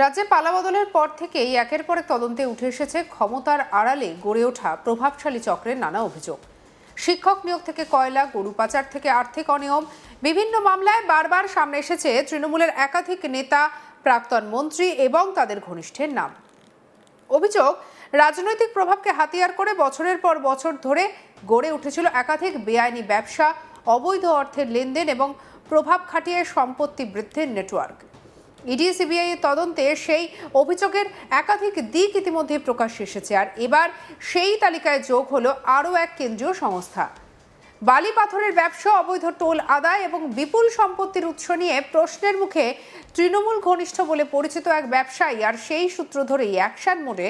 রাজ্যে পালাবদলের পর থেকেই একের পর এক তদন্তে উঠে এসেছে ক্ষমতার আড়ালে গড়ে ওঠা প্রভাবশালী চক্রের নানা অভিযোগ। শিক্ষক নিয়োগ থেকে কয়লা, গরু পাচার থেকে আর্থিক অনিয়ম, বিভিন্ন মামলায় বারবার সামনে এসেছে তৃণমূলের একাধিক নেতা, প্রাক্তন মন্ত্রী এবং তাদের ঘনিষ্ঠের নাম। অভিযোগ, রাজনৈতিক প্রভাবকে হাতিয়ার করে বছরের পর বছর ধরে গড়ে উঠেছিল একাধিক বেআইনি ব্যবসা, অবৈধ অর্থের লেনদেন এবং প্রভাব খাটিয়ে সম্পত্তি বৃদ্ধির নেটওয়ার্ক। ইডি সিবিআই এর তদন্তে সেই অভিযোগের একাধিক দিক ইতিমধ্যে প্রকাশ্যে এসেছে, আর এবার সেই তালিকায় যোগ হলো আরও এক কেন্দ্রীয় সংস্থা। বালি পাথরের ব্যবসা, অবৈধ টোল আদায় এবং বিপুল সম্পত্তির উৎস নিয়ে প্রশ্নের মুখে তৃণমূল ঘনিষ্ঠ বলে পরিচিত এক ব্যবসায়ী, আর সেই সূত্র ধরেই অ্যাকশন মোডে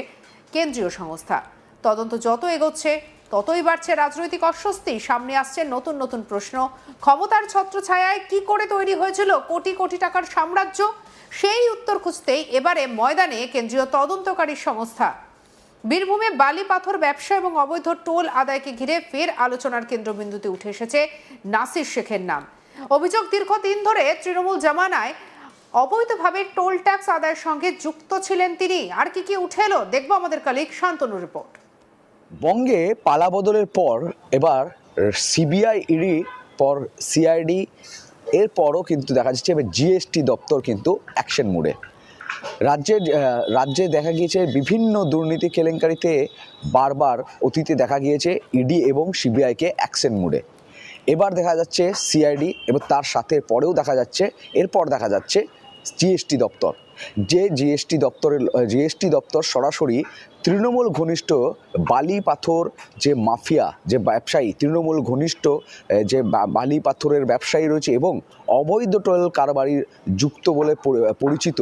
কেন্দ্রীয় সংস্থা। তদন্ত যত এগোচ্ছে ততই বাড়ছে রাজনৈতিক অস্বস্তি, সামনে আসছে নতুন নতুন প্রশ্ন। ক্ষমতার ছত্রছায়ায় কি করে তৈরি হয়েছিল কোটি কোটি টাকার সাম্রাজ্য, সেই উত্তর খুঁজতেই এবারে ময়দানে কেন্দ্রীয় তদন্তকারী সংস্থা। বীরভূমে বালি পাথর ব্যবসা এবং অবৈধ টোল আদায়কে ঘিরে ফের আলোচনার কেন্দ্রবিন্দুতে উঠে এসেছে নাসির শেখের নাম। অভিযোগ, দীর্ঘদিন ধরে তৃণমূল জামানায় অবৈধভাবে টোল ট্যাক্স আদায়ের সঙ্গে যুক্ত ছিলেন তিনি। আর কি কি উঠে এলো দেখবো আমাদের কলিগ শান্তনুর রিপোর্ট। বঙ্গে পালাবদলের পর এবার সিবিআই, ইডি পর সিআইডি, এরপরও কিন্তু দেখা যাচ্ছে এবার জিএসটি দপ্তর কিন্তু অ্যাকশন মোডে। রাজ্যে দেখা গিয়েছে বিভিন্ন দুর্নীতি কেলেঙ্কারিতে বারবার অতীতে দেখা গিয়েছে ইডি এবং সিবিআইকে অ্যাকশন মোডে। এবার দেখা যাচ্ছে সিআইডি এবং তার সাথে পরেও দেখা যাচ্ছে জিএসটি দপ্তর। যে জিএসটি দপ্তর সরাসরি তৃণমূল ঘনিষ্ঠ বালি পাথর যে মাফিয়া, যে ব্যবসায়ী, তৃণমূল ঘনিষ্ঠ যে বালি পাথরের ব্যবসায়ী রয়েছে এবং অবৈধ টোল কারবারির যুক্ত বলে পরিচিত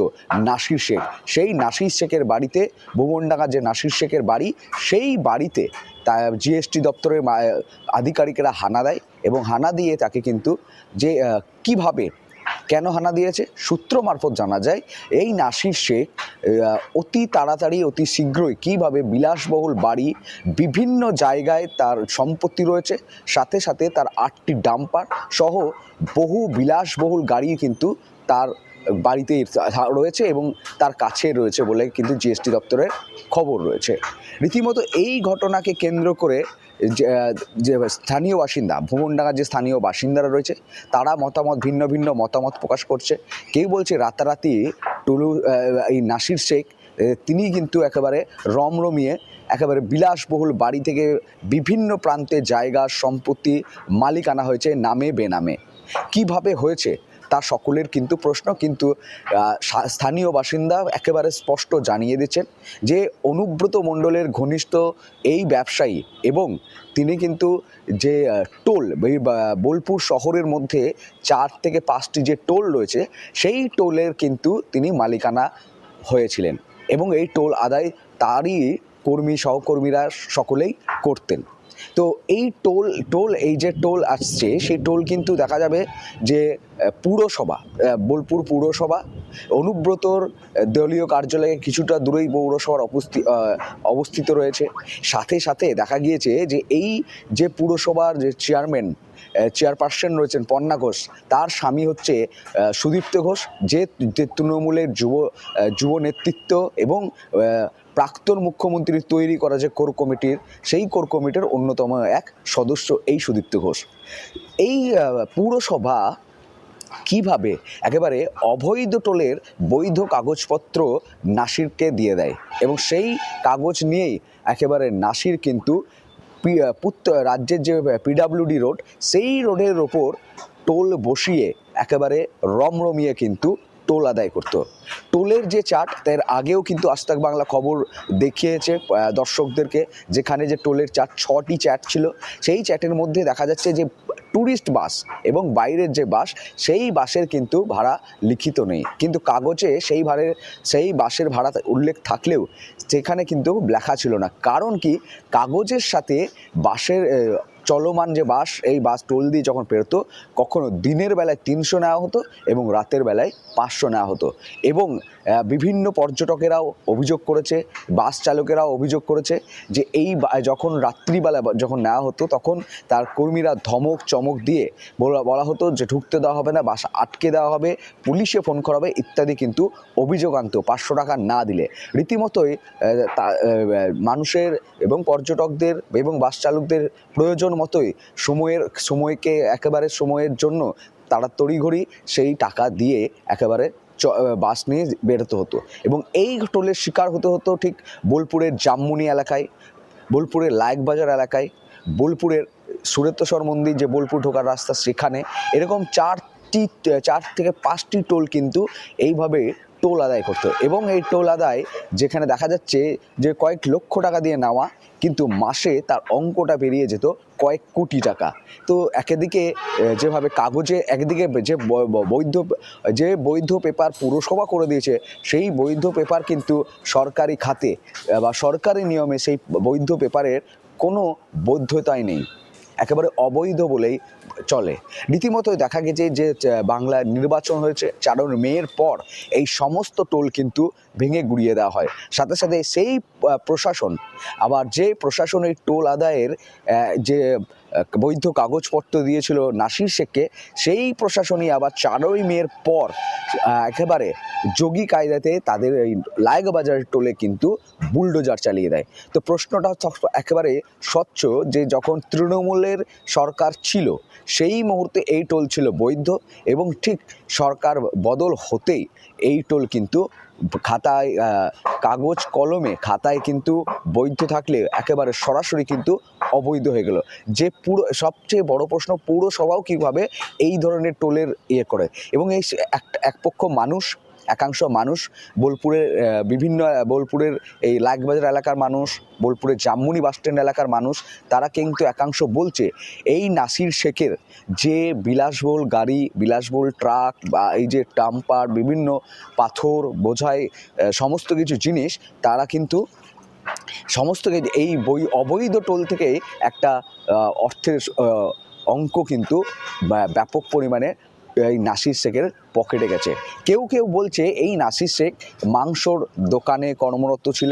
নাসির শেখ, সেই নাসির শেখের বাড়িতে, ভুবনডাঙ্গা যে নাসির শেখের বাড়ি, সেই বাড়িতে তা জিএসটি দপ্তরের আধিকারিকেরা হানা দেয় এবং হানা দিয়ে তাকে কিন্তু যে কিভাবে, কেন হানা দিয়েছে, সূত্র মারফত জানা যায় এই নাসির শেখ অতি তাড়াতাড়ি, অতি শীঘ্রই কীভাবে বিলাসবহুল বাড়ি, বিভিন্ন জায়গায় তার সম্পত্তি রয়েছে, সাথে সাথে তার 8টি ডাম্পার সহ বহু বিলাসবহুল গাড়ি কিন্তু তার বাড়িতেই রয়েছে এবং তার কাছে রয়েছে বলে কিন্তু জিএসটি দপ্তরের খবর রয়েছে। রীতিমতো এই ঘটনাকে কেন্দ্র করে যে স্থানীয় বাসিন্দা, ভুবনডাঙ্গার যে স্থানীয় বাসিন্দারা রয়েছে, তারা ভিন্ন ভিন্ন মতামত প্রকাশ করছে। কেউ বলছে রাতারাতি এই নাসির শেখ তিনি কিন্তু একেবারে রমরমিয়ে একেবারে বিলাসবহুল বাড়ি থেকে বিভিন্ন প্রান্তে জায়গা, সম্পত্তি মালিক আনা হয়েছে নামে বেনামে। কিভাবে হয়েছে তা সকলের কিন্তু প্রশ্ন, কিন্তু স্থানীয় বাসিন্দা একেবারে স্পষ্ট জানিয়ে দিচ্ছেন যে অনুব্রত মণ্ডলের ঘনিষ্ঠ এই ব্যবসায়ী এবং তিনি কিন্তু যে টোল, বোলপুর শহরের মধ্যে 4 থেকে 5টি যে টোল রয়েছে, সেই টোলের কিন্তু তিনি মালিকানা হয়েছিলেন এবং এই টোল আদায় তারই সহকর্মীরা সকলেই করতেন। তো এই এই যে টোল আসছে, সেই টোল কিন্তু দেখা যাবে যে পুরসভা, বোলপুর পুরসভা, অনুব্রতর দলীয় কার্যালয়ে কিছুটা দূরেই পৌরসভার অবস্থিত রয়েছে। সাথে সাথে দেখা গিয়েছে যে এই যে পুরসভার যে চেয়ারপারসন রয়েছেন পর্ণা ঘোষ, তার স্বামী হচ্ছে সুদীপ্ত ঘোষ, যে তৃণমূলের যুব নেতৃত্ব এবং প্রাক্তন মুখ্যমন্ত্রীর তৈরি করা যে কোর কমিটির, সেই কোর কমিটির অন্যতম এক সদস্য এই সুদীপ্ত ঘোষ। এই পুরসভা কিভাবে একেবারে অবৈধ টোলের বৈধ কাগজপত্র নাসিরকে দিয়ে দেয় এবং সেই কাগজ নিয়েই একেবারে নাসির কিন্তু রাজ্যের যে পিডাব্লিউডি রোড, সেই রোডের ওপর টোল বসিয়ে একেবারে রমরমিয়ে কিন্তু টোল আদায় করতো। টোলের যে চার্ট, তার আগেও কিন্তু আজ তাক বাংলা খবর দেখিয়েছে দর্শকদেরকে, যেখানে যে টোলের চার্ট 6টি চ্যাট ছিল, সেই চ্যাটের মধ্যে দেখা যাচ্ছে যে ট্যুরিস্ট বাস এবং বাইরের যে বাস, সেই বাসের কিন্তু ভাড়া লিখিত নেই, কিন্তু কাগজে সেই বাসের ভাড়া উল্লেখ থাকলেও সেখানে কিন্তু লেখা ছিল না। কারণ কি, কাগজের সাথে বাসের চলমান যে বাস, এই বাস টোল দিয়ে যখন পেরোতো কখনো দিনের বেলায় 300 নেওয়া হতো এবং রাতের বেলায় 500 নেওয়া হতো। এবং বিভিন্ন পর্যটকেরাও অভিযোগ করেছে, বাস চালকেরাও অভিযোগ করেছে যে এই যখন রাত্রিবেলা যখন নেওয়া হতো তখন তার কর্মীরা ধমক চমক দিয়ে বলা হতো যে ঢুকতে দেওয়া হবে না, বাস আটকে দেওয়া হবে, পুলিশে ফোন করা হবে ইত্যাদি কিন্তু অভিযোগ আনতো 500 টাকা না দিলে। রীতিমতোই মানুষের এবং পর্যটকদের এবং বাস চালকদের প্রয়োজন মতোই সময়কে একেবারে সময়ের জন্য তারা তড়িঘড়ি সেই টাকা দিয়ে একেবারে বাস নিয়ে বেরোতে হতো। এবং এই টোলের শিকার হতে হতো ঠিক বোলপুরের জামমুনি এলাকায়, বোলপুরের লায়কবাজার এলাকায়, বোলপুরের সুরেশ্বর মন্দির যে বোলপুর ঢোকার রাস্তা সেখানে। এরকম 4 থেকে 5টি টোল কিন্তু এইভাবে টোল আদায় করতো। এবং এই টোল আদায় যেখানে দেখা যাচ্ছে যে কয়েক লক্ষ টাকা দিয়ে নেওয়া, কিন্তু মাসে তার অঙ্কটা বেরিয়ে যেত কয়েক কোটি টাকা। তো একদিকে যেভাবে কাগজে একদিকে যে বৈধ পেপার পুরসভা করে দিয়েছে, সেই বৈধ পেপার কিন্তু সরকারি খাতে বা সরকারি নিয়মে সেই বৈধ পেপারের কোনো বৈধতাই নেই, একেবারে অবৈধ বলেই চলে। রীতিমতোই দেখা গেছে যে বাংলায় নির্বাচন হয়েছে, 4 মের পর এই সমস্ত টোল কিন্তু ভেঙে গুড়িয়ে দেওয়া হয়। সাথে সাথে সেই প্রশাসন, আবার যে প্রশাসন এই টোল আদায়ের যে বৈধ কাগজপত্র দিয়েছিল নাসির শেখকে, সেই প্রশাসনই আবার 4 মের পর একেবারে যোগী কায়দাতে তাদের এই লায়কবাজারের টোলে কিন্তু বুলডোজার চালিয়ে দেয়। তো প্রশ্নটা একেবারে স্বচ্ছ যে যখন তৃণমূলের সরকার ছিল সেই মুহূর্তে এই টোল ছিল বৈধ, এবং ঠিক সরকার বদল হতেই এই টোল কিন্তু খাতায় কাগজ কলমে খাতায় কিন্তু বৈধ থাকলে একেবারে সরাসরি কিন্তু অবৈধ হয়ে গেল। যে সবচেয়ে বড় প্রশ্ন, পুরসভাও কীভাবে এই ধরনের টোলের করে। এবং এই একাংশ মানুষ বোলপুরের এই লায়কবাজার এলাকার মানুষ, বোলপুরের জামমুনি বাসস্ট্যান্ড এলাকার মানুষ, তারা কিন্তু একাংশ বলছে এই নাসির শেখের যে বিলাসবহুল গাড়ি, বিলাসবহুল ট্রাক বা এই যে ডাম্পার, বিভিন্ন পাথর বোঝাই সমস্ত কিছু জিনিস, তারা কিন্তু সমস্ত এই অবৈধ টোল থেকে একটা অর্থের অঙ্ক কিন্তু ব্যাপক পরিমাণে এই নাসির শেখের পকেটে গেছে। কেউ বলছে এই নাসির শেখ মাংসর দোকানে কর্মরত ছিল,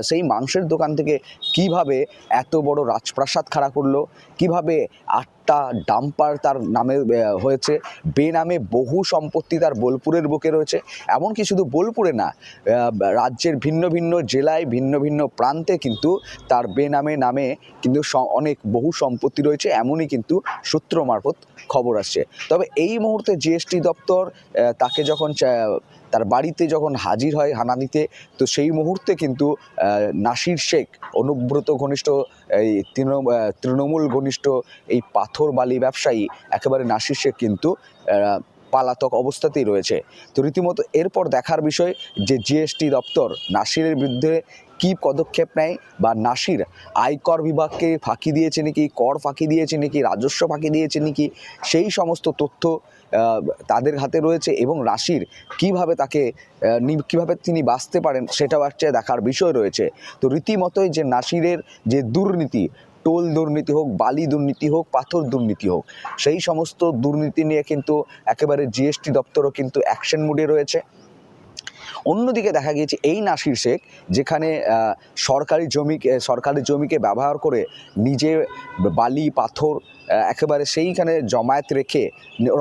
সেই মাংসের দোকান থেকে কিভাবে এত বড় রাজপ্রাসাদ খাড়া করলো, কিভাবে 8টা ডাম্পার তার নামে হয়েছে, বেনামে বহু সম্পত্তি তার বোলপুরের বুকে রয়েছে। এমনকি শুধু বোলপুরে না, রাজ্যের ভিন্ন ভিন্ন জেলায় ভিন্ন ভিন্ন প্রান্তে কিন্তু তার নামে কিন্তু অনেক বহু সম্পত্তি রয়েছে, এমনই কিন্তু সূত্র মারফত খবর আসছে। তবে এই মুহূর্তে জিএসটি দপ্তর তাকে যখন তার বাড়িতে যখন হাজির হয় হানা দিতে, তো সেই মুহূর্তে কিন্তু নাসির শেখ অনুব্রত ঘনিষ্ঠ এই তৃণমূল ঘনিষ্ঠ এই পাথর বালি ব্যবসায়ী একেবারে নাসির শেখ কিন্তু পালাতক অবস্থাতেই রয়েছে। তো রীতিমতো এরপর দেখার বিষয় যে জিএসটি দপ্তর নাসিরের বিরুদ্ধে কী পদক্ষেপ নেয়, বা নাসির আয়কর বিভাগকে ফাঁকি দিয়েছে নাকি, কর ফাঁকি দিয়েছে নাকি, রাজস্ব ফাঁকি দিয়েছে নাকি, সেই সমস্ত তথ্য তাদের হাতে রয়েছে। এবং নাসির কীভাবে তিনি বাঁচতে পারেন সেটাও একটা দেখার বিষয় রয়েছে। তো রীতিমতোই যে নাসিরের যে দুর্নীতি, টোল দুর্নীতি হোক, বালি দুর্নীতি হোক, পাথর দুর্নীতি হোক, সেই সমস্ত দুর্নীতি নিয়ে কিন্তু একেবারে জিএসটি দপ্তরও কিন্তু অ্যাকশন মুডে রয়েছে। অন্যদিকে দেখা গিয়েছে এই নাসির শেখ যেখানে সরকারি জমিকে ব্যবহার করে নিজে বালি পাথর একেবারে সেইখানে জমায়েত রেখে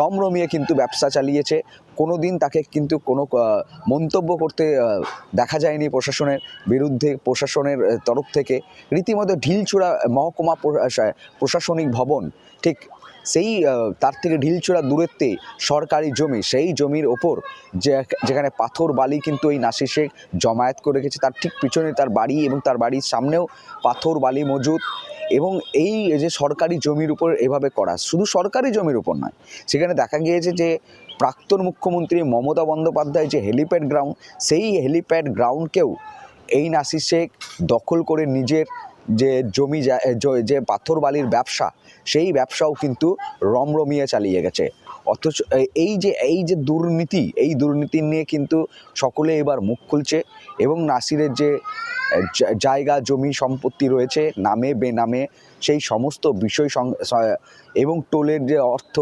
রমরমিয়ে কিন্তু ব্যবসা চালিয়েছে। কোনো দিন তাকে কিন্তু কোনো মন্তব্য করতে দেখা যায়নি প্রশাসনের বিরুদ্ধে, প্রশাসনের তরফ থেকে। রীতিমতো ঢিলছুড়া মহকুমা প্রশাসনিক ভবন, ঠিক সেই তার থেকে ঢিলছোড়া দূরত্বে সরকারি জমি, সেই জমির ওপর যেখানে পাথর বালি কিন্তু এই নাসির শেখ জমায়েত করে রেখেছে, তার ঠিক পিছনে তার বাড়ি, এবং তার বাড়ির সামনেও পাথর বালি মজুদ। এবং এই যে সরকারি জমির উপর এভাবে করা, শুধু সরকারি জমির উপর নয়, সেখানে দেখা গিয়েছে যে প্রাক্তন মুখ্যমন্ত্রী মমতা বন্দ্যোপাধ্যায় যে হেলিপ্যাড গ্রাউন্ড, সেই হেলিপ্যাড গ্রাউন্ডকেও এই নাসির শেখ দখল করে নিজের যে জমি যে পাথর বালির ব্যবসা, সেই ব্যবসাও কিন্তু রমরমিয়ে চালিয়ে গেছে। অথচ এই যে দুর্নীতি, এই দুর্নীতি নিয়ে কিন্তু সকলে এবার মুখ খুলছে। এবং নাসিরের যে জায়গা জমি সম্পত্তি রয়েছে নামে বেনামে, সেই সমস্ত বিষয় এবং টোলের যে অর্থ,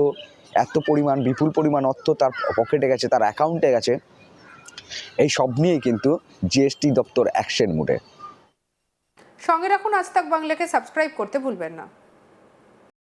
এত পরিমাণ বিপুল পরিমাণ অর্থ তার পকেটে গেছে, তার অ্যাকাউন্টে গেছে, এই সব নিয়েই কিন্তু জিএসটি দপ্তর অ্যাকশন মুডে। সঙ্গে রাখুন আজ তাক বাংলাকে, সাবস্ক্রাইব করতে ভুলবেন না।